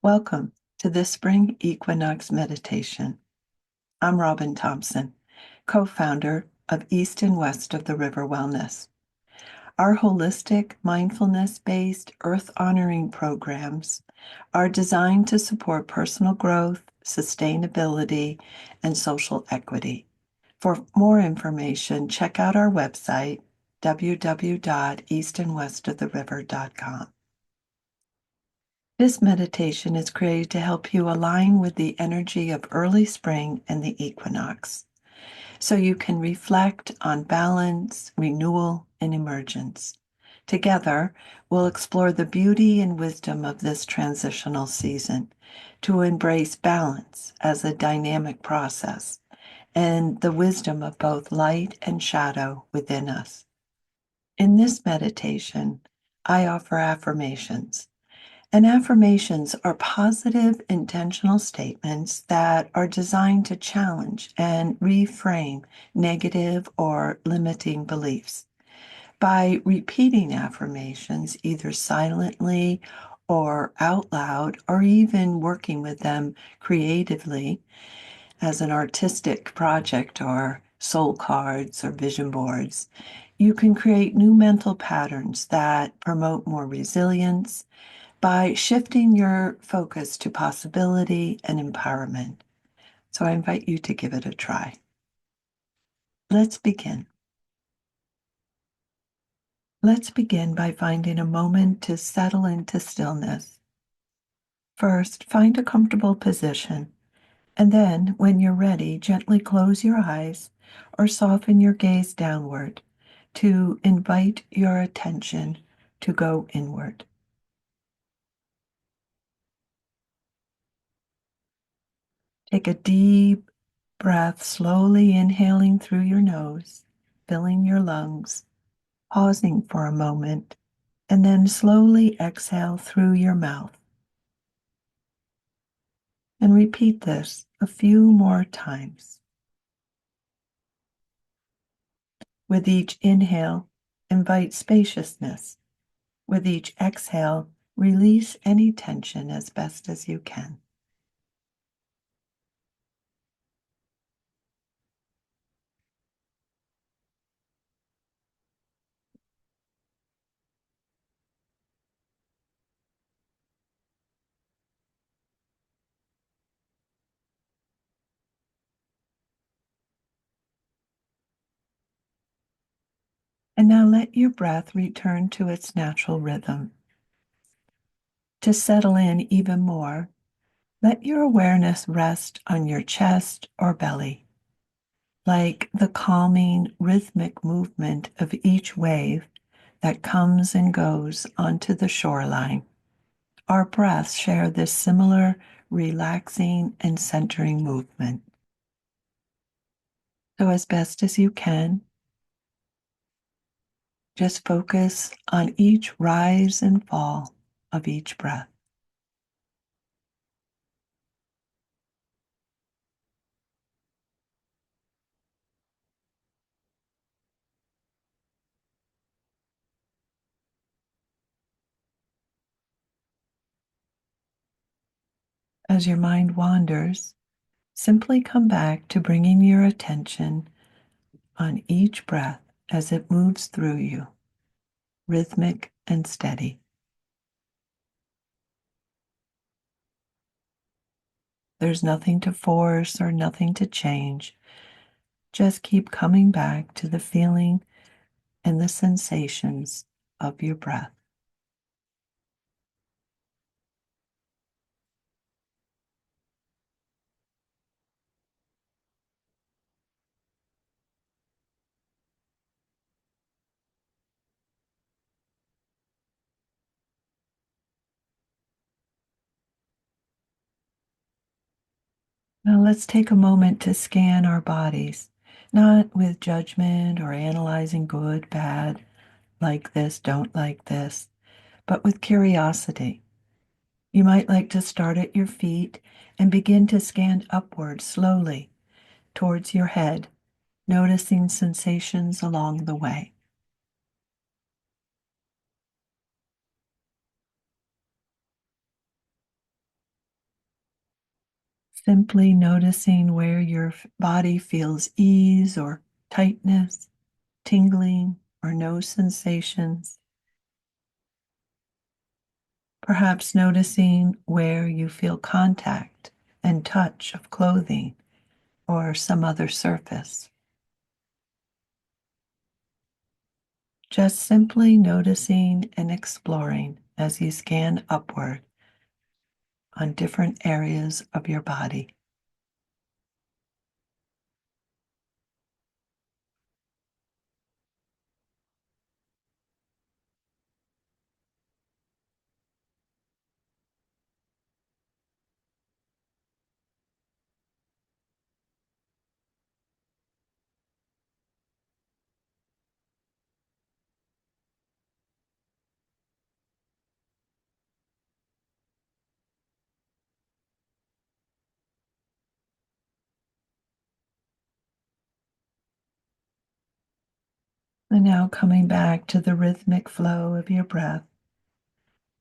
Welcome to this Spring Equinox meditation. I'm Robin Thompson, co-founder of East and West of the River Wellness. Our holistic, mindfulness-based, earth-honoring programs are designed to support personal growth, sustainability, and social equity. For more information, check out our website, www.eastandwestoftheriver.com. This meditation is created to help you align with the energy of early spring and the equinox, so you can reflect on balance, renewal, and emergence. Together, we'll explore the beauty and wisdom of this transitional season to embrace balance as a dynamic process and the wisdom of both light and shadow within us. In this meditation, I offer affirmations. And affirmations are positive, intentional statements that are designed to challenge and reframe negative or limiting beliefs. By repeating affirmations, either silently or out loud, or even working with them creatively as an artistic project or soul cards or vision boards, you can create new mental patterns that promote more resilience, by shifting your focus to possibility and empowerment. So I invite you to give it a try. Let's begin. Let's begin by finding a moment to settle into stillness. First, find a comfortable position, and then, when you're ready, gently close your eyes or soften your gaze downward to invite your attention to go inward. Take a deep breath, slowly inhaling through your nose, filling your lungs, pausing for a moment, and then slowly exhale through your mouth. And repeat this a few more times. With each inhale, invite spaciousness. With each exhale, release any tension as best as you can. And now let your breath return to its natural rhythm. To settle in even more, let your awareness rest on your chest or belly, like the calming, rhythmic movement of each wave that comes and goes onto the shoreline. Our breaths share this similar relaxing and centering movement. So as best as you can, just focus on each rise and fall of each breath. As your mind wanders, simply come back to bringing your attention on each breath as it moves through you, rhythmic and steady. There's nothing to force or nothing to change. Just keep coming back to the feeling and the sensations of your breath. Now let's take a moment to scan our bodies, not with judgment or analyzing good, bad, like this, don't like this, but with curiosity. You might like to start at your feet and begin to scan upward slowly towards your head, noticing sensations along the way. Simply noticing where your body feels ease or tightness, tingling or no sensations. Perhaps noticing where you feel contact and touch of clothing or some other surface. Just simply noticing and exploring as you scan upward on different areas of your body. And now coming back to the rhythmic flow of your breath.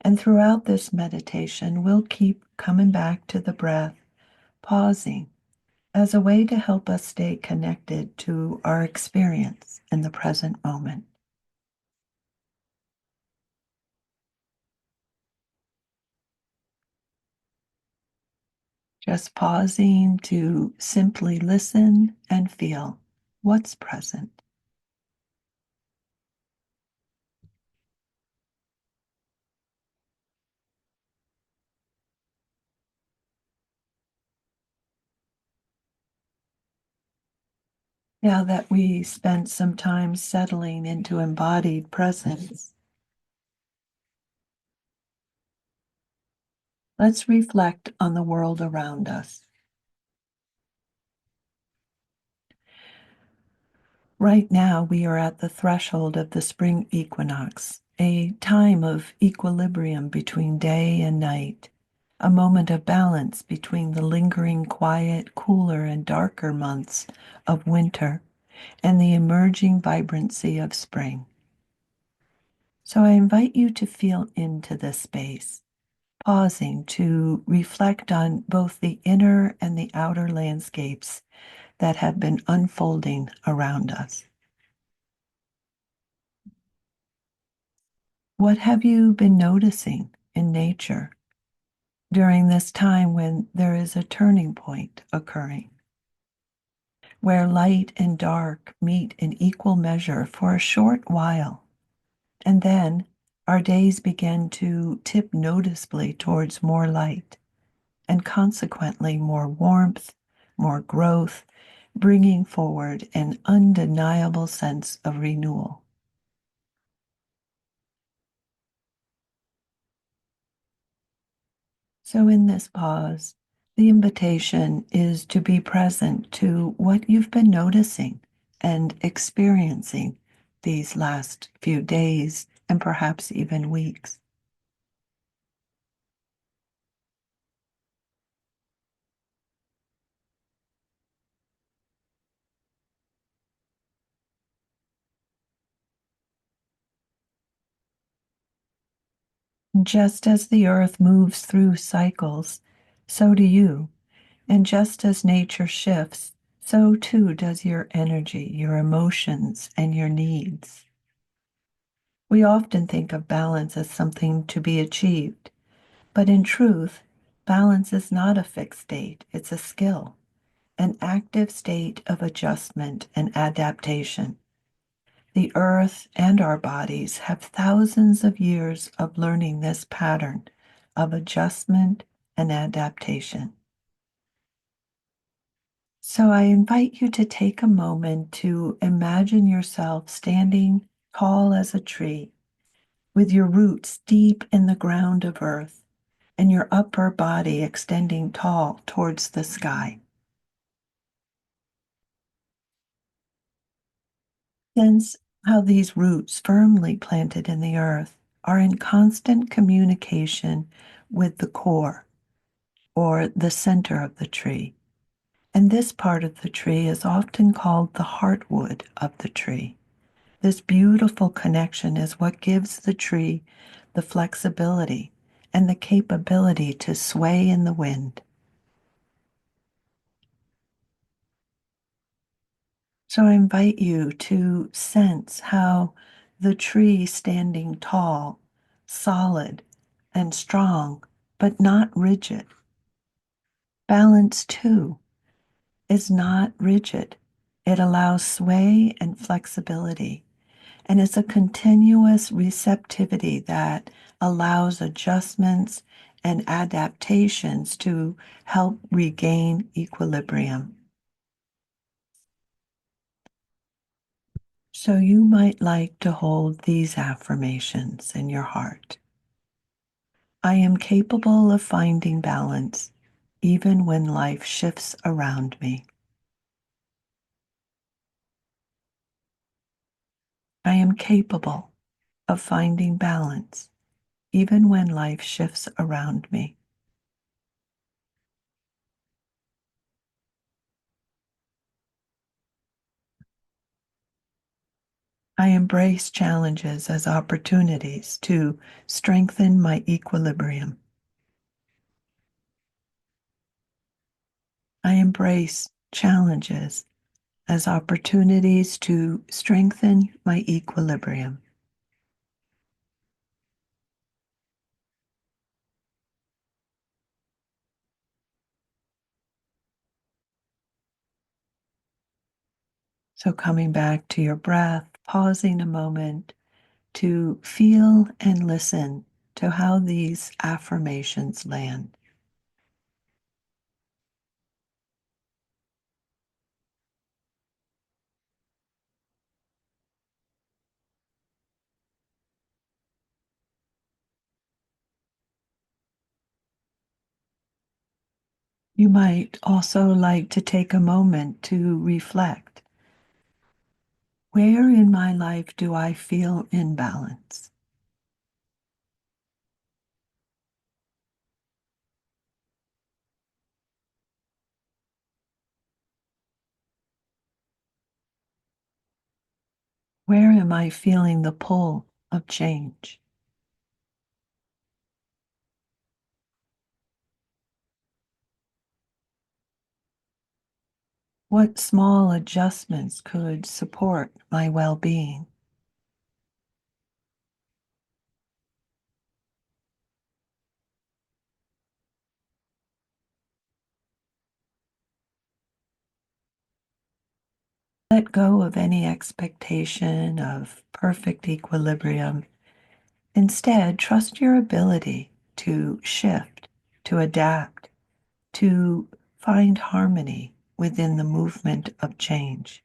And throughout this meditation, we'll keep coming back to the breath, pausing as a way to help us stay connected to our experience in the present moment. Just pausing to simply listen and feel what's present. Now that we spent some time settling into embodied presence, let's reflect on the world around us. Right now, we are at the threshold of the spring equinox, a time of equilibrium between day and night, a moment of balance between the lingering, quiet, cooler, and darker months of winter and the emerging vibrancy of spring. So I invite you to feel into this space, pausing to reflect on both the inner and the outer landscapes that have been unfolding around us. What have you been noticing in nature during this time when there is a turning point occurring, where light and dark meet in equal measure for a short while, and then our days begin to tip noticeably towards more light and consequently more warmth, more growth, bringing forward an undeniable sense of renewal? So, in this pause, the invitation is to be present to what you've been noticing and experiencing these last few days and perhaps even weeks. Just as the earth moves through cycles, so do you. And just as nature shifts, so too does your energy, your emotions, and your needs. We often think of balance as something to be achieved, but in truth, balance is not a fixed state, it's a skill, an active state of adjustment and adaptation. The earth and our bodies have thousands of years of learning this pattern of adjustment and adaptation. So I invite you to take a moment to imagine yourself standing tall as a tree, with your roots deep in the ground of earth and your upper body extending tall towards the sky. Sense how these roots, firmly planted in the earth, are in constant communication with the core, or the center of the tree. And this part of the tree is often called the heartwood of the tree. This beautiful connection is what gives the tree the flexibility and the capability to sway in the wind. So I invite you to sense how the tree standing tall, solid, and strong, but not rigid. Balance, too, is not rigid. It allows sway and flexibility, and it's a continuous receptivity that allows adjustments and adaptations to help regain equilibrium. So you might like to hold these affirmations in your heart. I am capable of finding balance even when life shifts around me. I am capable of finding balance even when life shifts around me. I embrace challenges as opportunities to strengthen my equilibrium. I embrace challenges as opportunities to strengthen my equilibrium. So, coming back to your breath, pausing a moment to feel and listen to how these affirmations land. You might also like to take a moment to reflect. Where in my life do I feel imbalance? Where am I feeling the pull of change? What small adjustments could support my well being? Let go of any expectation of perfect equilibrium. Instead, trust your ability to shift, to adapt, to find harmony within the movement of change.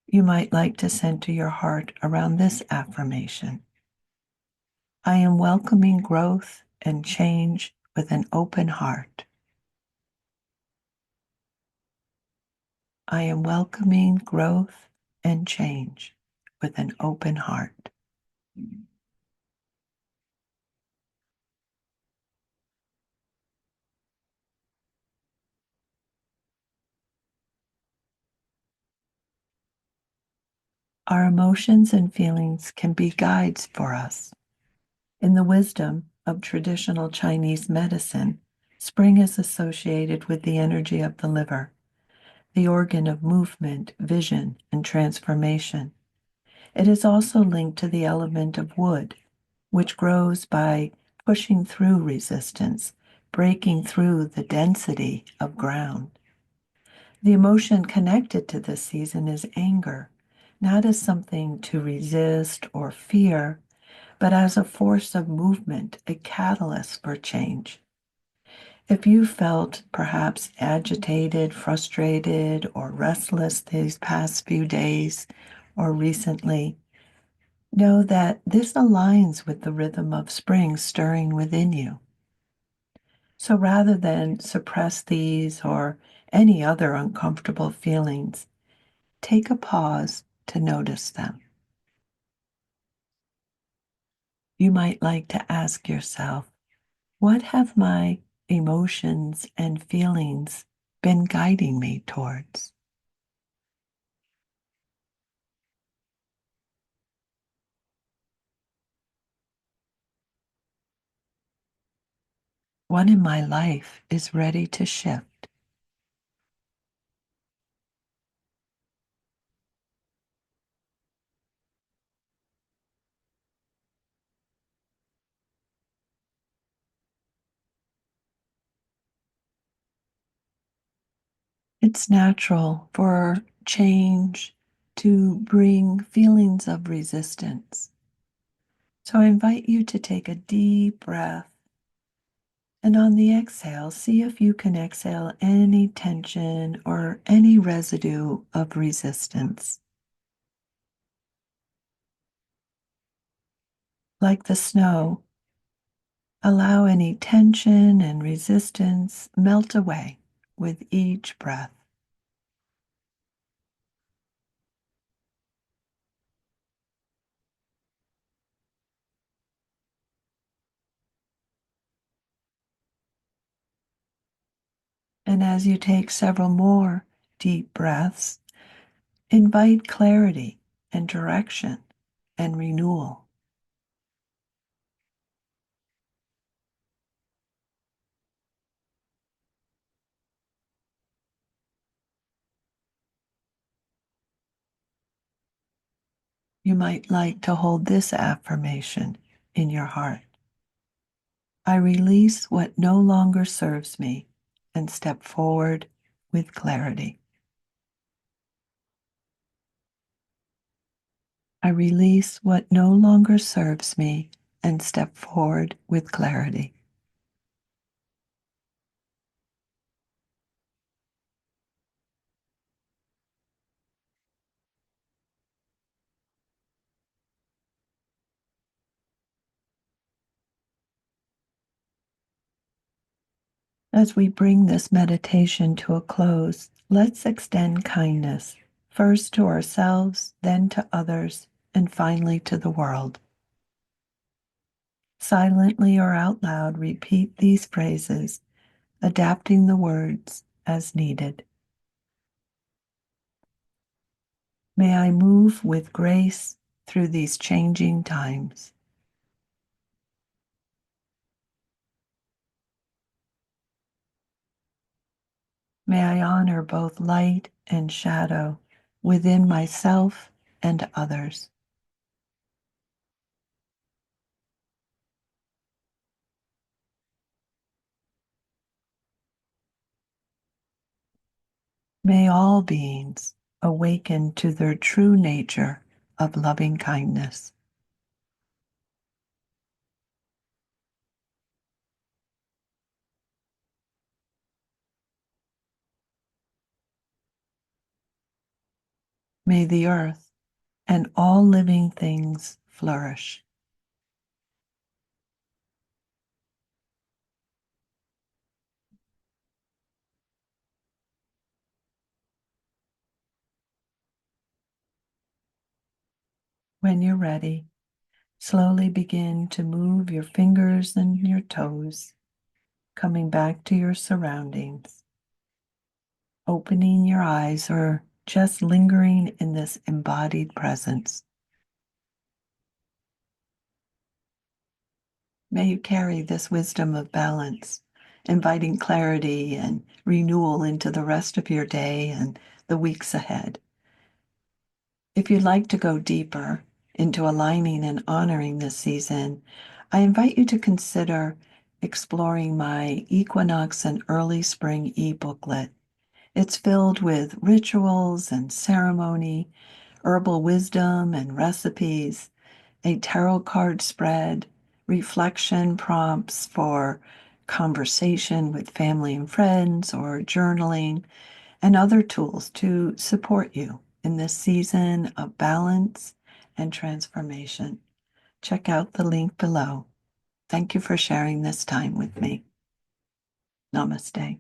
You might like to center your heart around this affirmation. I am welcoming growth and change with an open heart. I am welcoming growth and change with an open heart. Our emotions and feelings can be guides for us. In the wisdom of traditional Chinese medicine, spring is associated with the energy of the liver, the organ of movement, vision, and transformation. It is also linked to the element of wood, which grows by pushing through resistance, breaking through the density of ground. The emotion connected to this season is anger, not as something to resist or fear, but as a force of movement, a catalyst for change. If you felt perhaps agitated, frustrated, or restless these past few days or recently, know that this aligns with the rhythm of spring stirring within you. So rather than suppress these or any other uncomfortable feelings, take a pause to notice them. You might like to ask yourself, what have my emotions and feelings been guiding me towards? What in my life is ready to shift? It's natural for change to bring feelings of resistance. So I invite you to take a deep breath, and on the exhale, see if you can exhale any tension or any residue of resistance. Like the snow, allow any tension and resistance melt away with each breath. And as you take several more deep breaths, invite clarity and direction and renewal. You might like to hold this affirmation in your heart. I release what no longer serves me and step forward with clarity. I release what no longer serves me and step forward with clarity. As we bring this meditation to a close, let's extend kindness, first to ourselves, then to others, and finally to the world. Silently or out loud, repeat these phrases, adapting the words as needed. May I move with grace through these changing times. May I honor both light and shadow within myself and others. May all beings awaken to their true nature of loving kindness. May the earth and all living things flourish. When you're ready, slowly begin to move your fingers and your toes, coming back to your surroundings, opening your eyes or just lingering in this embodied presence. May you carry this wisdom of balance, inviting clarity and renewal into the rest of your day and the weeks ahead. If you'd like to go deeper into aligning and honoring this season, I invite you to consider exploring my Equinox and Early Spring e-booklet. It's filled with rituals and ceremony, herbal wisdom and recipes, a tarot card spread, reflection prompts for conversation with family and friends, or journaling, and other tools to support you in this season of balance and transformation. Check out the link below. Thank you for sharing this time with me. Namaste.